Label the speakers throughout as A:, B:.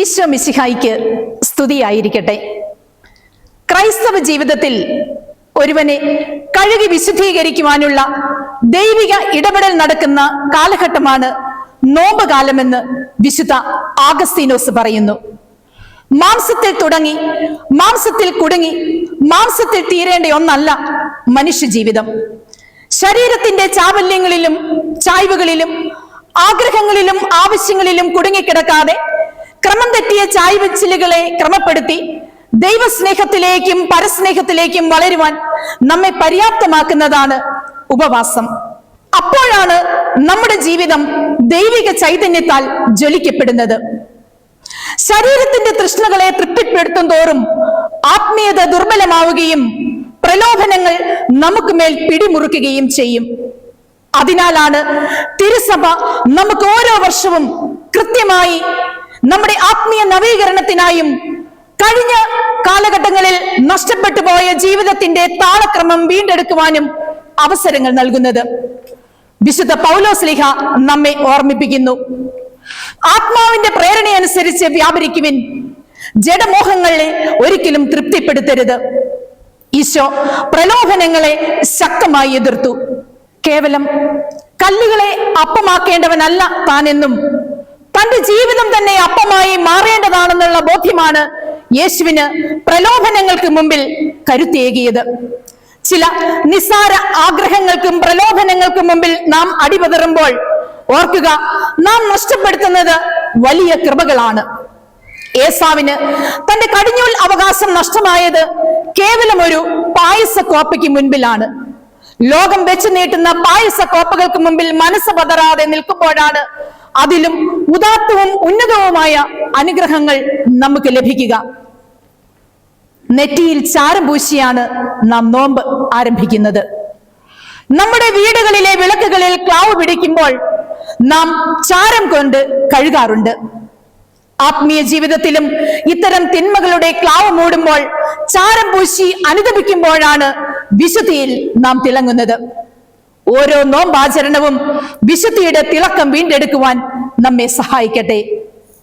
A: ഈശോ മിശിഹായിക്ക് സ്തുതിയായിരിക്കട്ടെ. ക്രൈസ്തവ ജീവിതത്തിൽ ഒരുവനെ കഴുകി വിശുദ്ധീകരിക്കുവാനുള്ള ദൈവിക ഇടപെടൽ നടക്കുന്ന കാലഘട്ടമാണ് നോമ്പ് കാലമെന്ന് വിശുദ്ധ ആഗസ്തീനോസ് പറയുന്നു. മാംസത്തിൽ തുടങ്ങി മാംസത്തിൽ കുടുങ്ങി മാംസത്തിൽ തീരേണ്ട ഒന്നല്ല മനുഷ്യജീവിതം. ശരീരത്തിന്റെ ചാവല്യങ്ങളിലും ചായ്വുകളിലും ആഗ്രഹങ്ങളിലും ആവശ്യങ്ങളിലും കുടുങ്ങിക്കിടക്കാതെ ക്രമം തെറ്റിയ ചായ്വച്ചിലുകളെ ക്രമപ്പെടുത്തി ദൈവസ്നേഹത്തിലേക്കും പരസ്നേഹത്തിലേക്കും വളരുവാൻ നമ്മെ പര്യാപ്തമാക്കുന്നതാണ് ഉപവാസം. അപ്പോഴാണ് നമ്മുടെ ജീവിതം ദൈവിക ചൈതന്യത്താൽ ജ്വലിക്കപ്പെടുന്നത്. ശരീരത്തിന്റെ തൃഷ്ണകളെ തൃപ്തിപ്പെടുത്തും തോറും ആത്മീയത ദുർബലമാവുകയും പ്രലോഭനങ്ങൾ നമുക്ക് മേൽ പിടിമുറുക്കുകയും ചെയ്യും. അതിനാലാണ് തിരുസഭ നമുക്ക് ഓരോ വർഷവും കൃത്യമായി നമ്മുടെ ആത്മീയ നവീകരണത്തിനായും കഴിഞ്ഞ കാലഘട്ടങ്ങളിൽ നഷ്ടപ്പെട്ടു പോയ ജീവിതത്തിന്റെ താളക്രമം വീണ്ടെടുക്കുവാനും അവസരങ്ങൾ നൽകുന്നത്. വിശുദ്ധ പൗലോസ്ലീഹ നമ്മെ ഓർമ്മിപ്പിക്കുന്നു, ആത്മാവിന്റെ പ്രേരണയനുസരിച്ച് വ്യാപരിക്കുവിൻ, ജഡമോഹങ്ങളെ ഒരിക്കലും തൃപ്തിപ്പെടുത്തരുത്. ഈശോ പ്രലോഭനങ്ങളെ ശക്തമായി എതിർത്തു. കേവലം കല്ലുകളെ അപ്പമാക്കേണ്ടവനല്ല താനെന്നും തന്റെ ജീവിതം തന്നെ അപ്പമായി മാറേണ്ടതാണെന്നുള്ള ബോധ്യമാണ് യേശുവിന് പ്രലോഭനങ്ങൾക്ക് മുമ്പിൽ കരുത്തേകിയത്. ചില നിസ്സാര ആഗ്രഹങ്ങൾക്കും പ്രലോഭനങ്ങൾക്കും മുമ്പിൽ നാം അടിപതറുമ്പോൾ ഓർക്കുക, നാം നഷ്ടപ്പെടുത്തുന്നത് വലിയ കൃപകളാണ്. ഏസാവിന് തന്റെ കടിഞ്ഞൂൽ അവകാശം നഷ്ടമായത് കേവലം ഒരു പായസ കോപ്പയ്ക്ക് മുൻപിലാണ്. ലോകം വെച്ച് നീട്ടുന്ന പായസ കോപ്പകൾക്ക് മുമ്പിൽ മനസ്സ് പതറാതെ നിൽക്കുമ്പോഴാണ് അതിലും ഉദാത്തവും ഉന്നതവുമായ അനുഗ്രഹങ്ങൾ നമുക്ക് ലഭിക്കുക. നെറ്റിയിൽ ചാരം പൂശിയാണ് നാം നോമ്പ് ആരംഭിക്കുന്നത്. നമ്മുടെ വീടുകളിലെ വിളക്കുകളിൽ ക്ലാവ് പിടിക്കുമ്പോൾ നാം ചാരം കൊണ്ട് കഴുകാറുണ്ട്. ആത്മീയ ജീവിതത്തിലും ഇത്തരം തിന്മകളുടെ ക്ലാവ് മൂടുമ്പോൾ ചാരം പൂശി അനുദപിക്കുമ്പോഴാണ് വിശുദ്ധിയിൽ നാം തിളങ്ങുന്നത്. ഓരോ നോമ്പാചരണവും വിശുദ്ധിയുടെ തിളക്കം വീണ്ടെടുക്കുവാൻ നമ്മെ സഹായിക്കട്ടെ.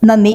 A: നന്ദി.